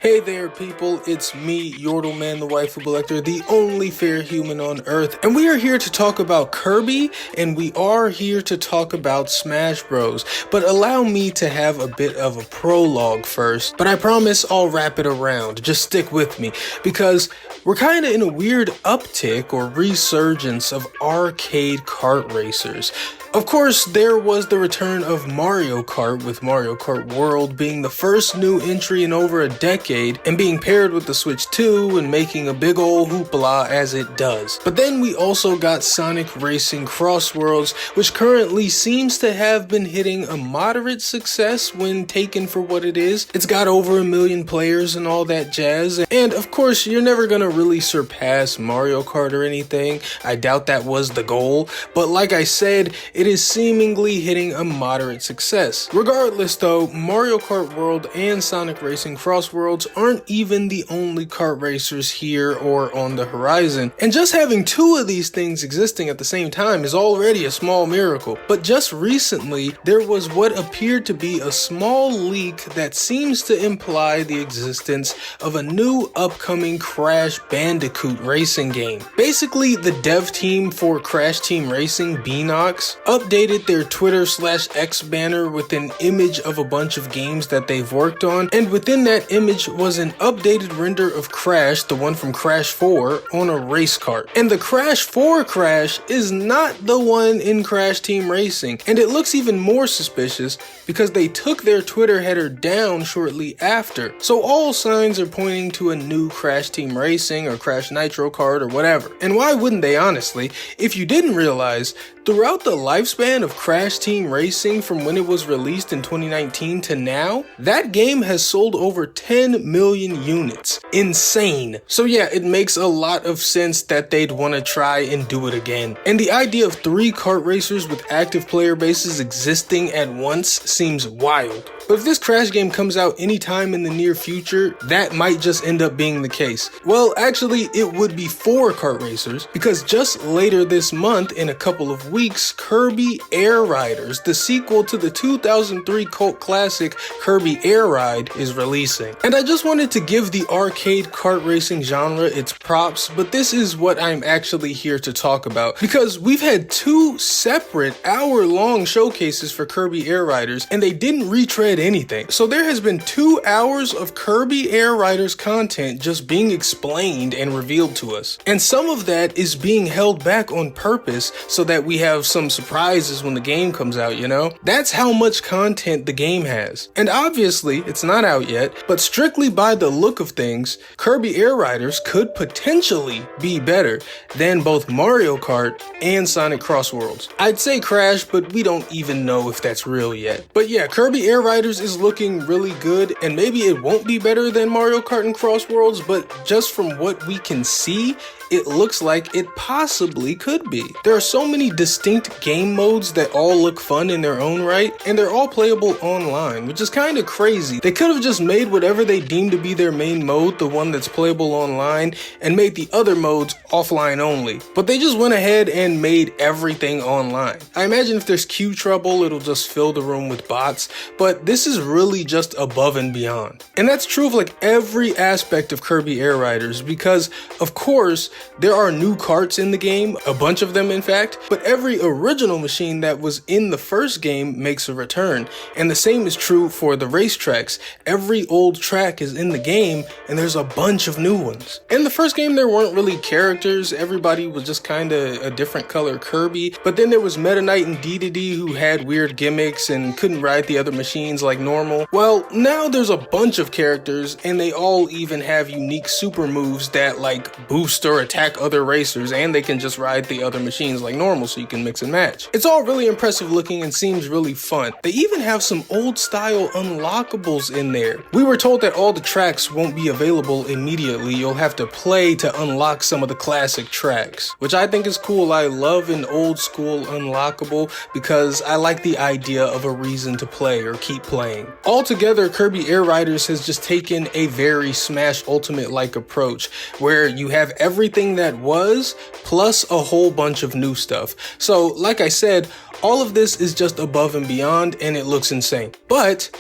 Hey there people, it's me, Yordleman the Waifu Collector, the only fair human on earth, and we are here to talk about Kirby, and we are here to talk about Smash Bros. But allow me to have a bit of a prologue first, but I promise I'll wrap it around, just stick with me, because we're kinda in a weird uptick or resurgence of arcade kart racers. Of course, there was the return of Mario Kart, with Mario Kart World being the first new entry in over a decade, and being paired with the Switch 2 and making a big ol' hoopla as it does. But then we also got Sonic Racing Cross Worlds, which currently seems to have been hitting a moderate success when taken for what it is. It's got over 1 million players and all that jazz, and of course, you're never gonna really surpass Mario Kart or anything. I doubt that was the goal, but like I said, it is seemingly hitting a moderate success. Regardless though, Mario Kart World and Sonic Racing Cross Worlds aren't even the only kart racers here or on the horizon, and just having two of these things existing at the same time is already a small miracle. But just recently, there was what appeared to be a small leak that seems to imply the existence of a new upcoming Crash Bandicoot racing game. Basically, the dev team for Crash Team Racing, Beanox, updated their Twitter/X banner with an image of a bunch of games that they've worked on, and within that image was an updated render of Crash, the one from Crash 4, on a race kart. And the Crash 4 Crash is not the one in Crash Team Racing, and it looks even more suspicious because they took their Twitter header down shortly after. So all signs are pointing to a new Crash Team Racing or Crash Nitro kart or whatever. And why wouldn't they, honestly? If you didn't realize, throughout the lifespan of Crash Team Racing from when it was released in 2019 to now, that game has sold over 10 million units. Insane. So yeah, it makes a lot of sense that they'd want to try and do it again. And the idea of 3 kart racers with active player bases existing at once seems wild. But if this Crash game comes out anytime in the near future, that might just end up being the case. Well, actually, it would be 4 kart racers, because just later this month, in a couple of weeks, Kirby Air Riders, the sequel to the 2003 cult classic Kirby Air Ride, is releasing. And I just wanted to give the arcade kart racing genre its props, but this is what I'm actually here to talk about, because we've had 2 separate hour-long showcases for Kirby Air Riders, and they didn't retread anything. So there has been 2 hours of Kirby Air Riders content just being explained and revealed to us. And some of that is being held back on purpose so that we have some surprises when the game comes out, you know? That's how much content the game has. And obviously, it's not out yet, but strictly by the look of things, Kirby Air Riders could potentially be better than both Mario Kart and Sonic Cross Worlds. I'd say Crash, but we don't even know if that's real yet. But yeah, Kirby Air Riders is looking really good, and maybe it won't be better than Mario Kart and Cross Worlds, but just from what we can see, it looks like it possibly could be. There are so many distinct game modes that all look fun in their own right, and they're all playable online, which is kind of crazy. They could have just made whatever they deem to be their main mode the one that's playable online, and made the other modes offline only. But they just went ahead and made everything online. I imagine if there's queue trouble, it'll just fill the room with bots, but this is really just above and beyond. And that's true of like every aspect of Kirby Air Riders, because of course, there are new karts in the game, a bunch of them in fact, but every original machine that was in the first game makes a return. And the same is true for the racetracks. Every old track is in the game, and there's a bunch of new ones. In the first game, there weren't really characters, everybody was just kinda a different color Kirby, but then there was Meta Knight and Dedede who had weird gimmicks and couldn't ride the other machines like normal. Well, now there's a bunch of characters, and they all even have unique super moves that like boost or attack other racers, and they can just ride the other machines like normal, so you can mix and match. It's all really impressive looking and seems really fun. They even have some old style unlockables in there. We were told that all the tracks won't be available immediately. You'll have to play to unlock some of the classic tracks, which I think is cool. I love an old school unlockable because I like the idea of a reason to play or keep playing. Altogether, Kirby Air Riders has just taken a very Smash Ultimate-like approach, where you have everything that was, plus a whole bunch of new stuff. So, like I said, all of this is just above and beyond, and it looks insane. But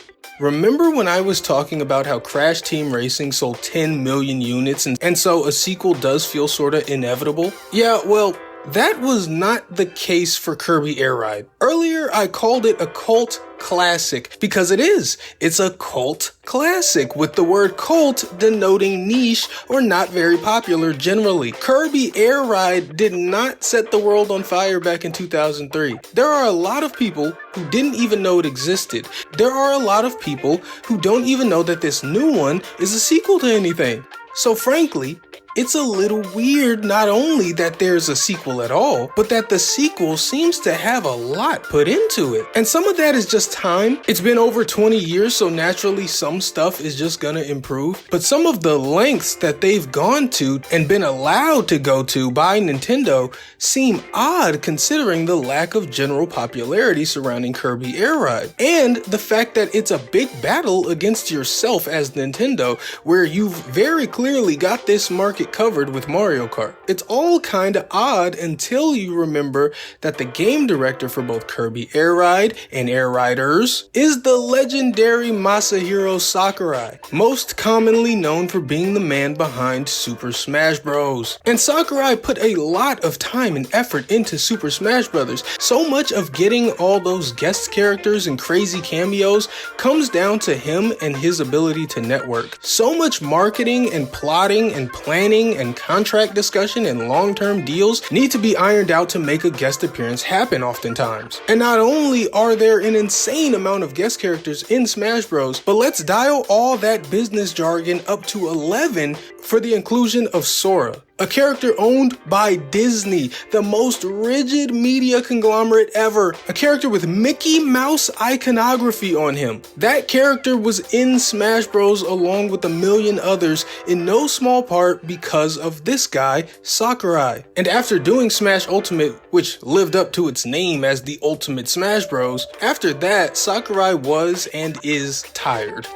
Remember when I was talking about how Crash Team Racing sold 10 million units and so a sequel does feel sorta inevitable? Yeah, well, that was not the case for Kirby Air Ride. Earlier, I called it a cult classic because it is. It's a cult classic, with the word cult denoting niche or not very popular generally. Kirby Air Ride did not set the world on fire back in 2003. There are a lot of people who didn't even know it existed. There are a lot of people who don't even know that this new one is a sequel to anything. So frankly, it's a little weird not only that there's a sequel at all, but that the sequel seems to have a lot put into it. And some of that is just time. It's been over 20 years, so naturally some stuff is just gonna improve. But some of the lengths that they've gone to and been allowed to go to by Nintendo seem odd considering the lack of general popularity surrounding Kirby Air Ride. And the fact that it's a big battle against yourself as Nintendo, where you've very clearly got this market covered with Mario Kart. It's all kinda odd until you remember that the game director for both Kirby Air Ride and Air Riders is the legendary Masahiro Sakurai, most commonly known for being the man behind Super Smash Bros. And Sakurai put a lot of time and effort into Super Smash Bros. So much of getting all those guest characters and crazy cameos comes down to him and his ability to network. So much marketing and plotting and planning and contract discussion and long-term deals need to be ironed out to make a guest appearance happen oftentimes. And not only are there an insane amount of guest characters in Smash Bros, but let's dial all that business jargon up to 11 for the inclusion of Sora, a character owned by Disney, the most rigid media conglomerate ever. A character with Mickey Mouse iconography on him. That character was in Smash Bros along with a million others, in no small part because of this guy, Sakurai. And after doing Smash Ultimate, which lived up to its name as the Ultimate Smash Bros, after that, Sakurai was and is tired.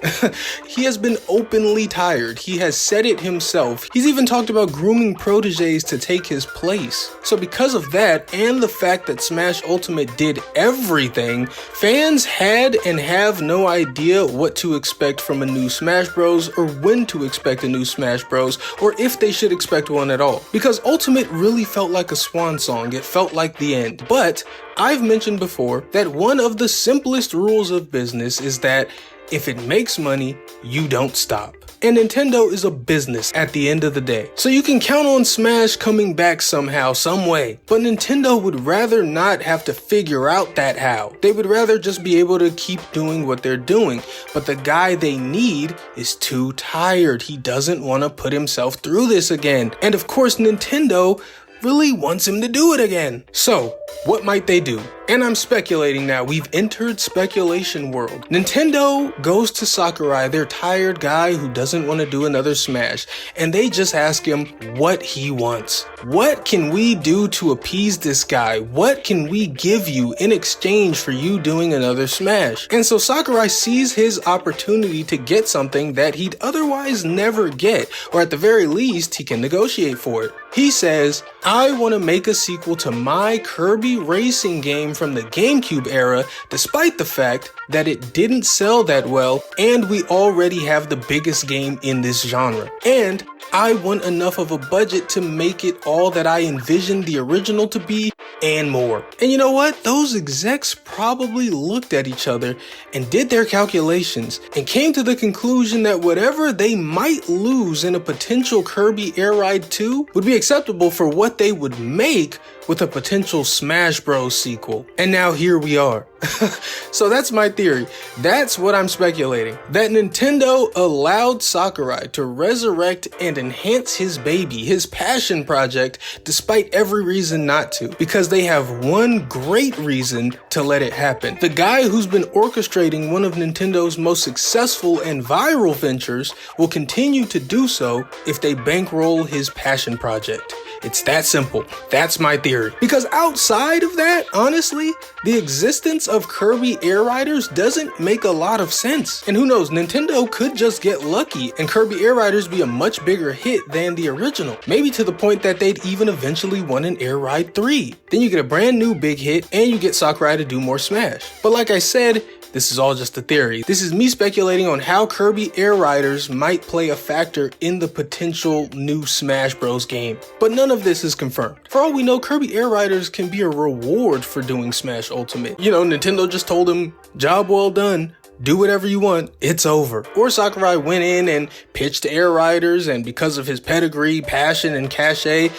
He has been openly tired. He has said it himself. He's even talked about grooming proteges to take his place. So because of that, and the fact that Smash Ultimate did everything, fans had and have no idea what to expect from a new Smash Bros, or when to expect a new Smash Bros, or if they should expect one at all. Because Ultimate really felt like a swan song, it felt like the end. But I've mentioned before that one of the simplest rules of business is that if it makes money, you don't stop. And Nintendo is a business at the end of the day. So you can count on Smash coming back somehow, some way. But Nintendo would rather not have to figure out that how. They would rather just be able to keep doing what they're doing. But the guy they need is too tired. He doesn't want to put himself through this again. And of course, Nintendo really wants him to do it again. So, what might they do? And I'm speculating now. We've entered speculation world. Nintendo goes to Sakurai, their tired guy who doesn't want to do another Smash, and they just ask him what he wants. What can we do to appease this guy? What can we give you in exchange for you doing another Smash? And so Sakurai sees his opportunity to get something that he'd otherwise never get, or at the very least, he can negotiate for it. He says, I want to make a sequel to my Kirby racing game from the GameCube era, despite the fact that it didn't sell that well and we already have the biggest game in this genre. And I want enough of a budget to make it all that I envisioned the original to be and more. And you know what? Those execs probably looked at each other and did their calculations and came to the conclusion that whatever they might lose in a potential Kirby Air Ride 2 would be acceptable for what they would make with a potential Smash Bros sequel. And now here we are. So that's my theory. That's what I'm speculating. That Nintendo allowed Sakurai to resurrect and enhance his baby, his passion project, despite every reason not to. Because they have one great reason to let it happen. The guy who's been orchestrating one of Nintendo's most successful and viral ventures will continue to do so if they bankroll his passion project. It's that simple. That's my theory. Because outside of that, honestly, the existence of Kirby Air Riders doesn't make a lot of sense. And who knows, Nintendo could just get lucky and Kirby Air Riders be a much bigger hit than the original. Maybe to the point that they'd even eventually want an Air Ride 3. Then you get a brand new big hit and you get Sakurai to do more Smash. But like I said, This is all just a theory. This is me speculating on how Kirby Air Riders might play a factor in the potential new Smash Bros game. But none of this is confirmed. For all we know, Kirby Air Riders can be a reward for doing Smash Ultimate. You know, Nintendo just told him, job well done. Do whatever you want, it's over. Or Sakurai went in and pitched Air Riders, and because of his pedigree, passion, and cachet,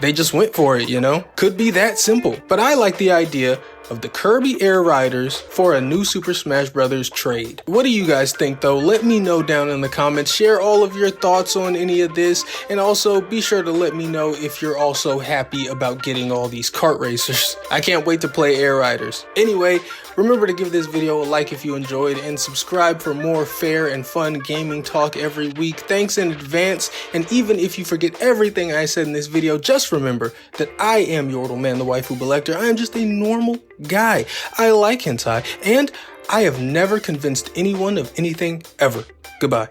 they just went for it, you know? Could be that simple. But I like the idea of the Kirby Air Riders for a new Super Smash Bros. Trade. What do you guys think though? Let me know down in the comments. Share all of your thoughts on any of this, and also be sure to let me know if you're also happy about getting all these kart racers. I can't wait to play Air Riders. Anyway, remember to give this video a like if you enjoyed, and subscribe for more fair and fun gaming talk every week. Thanks in advance, and even if you forget everything I said in this video, just remember that I am Yordleman the Waifu Collector. I am just a normal guy. I like hentai, and I have never convinced anyone of anything ever. Goodbye.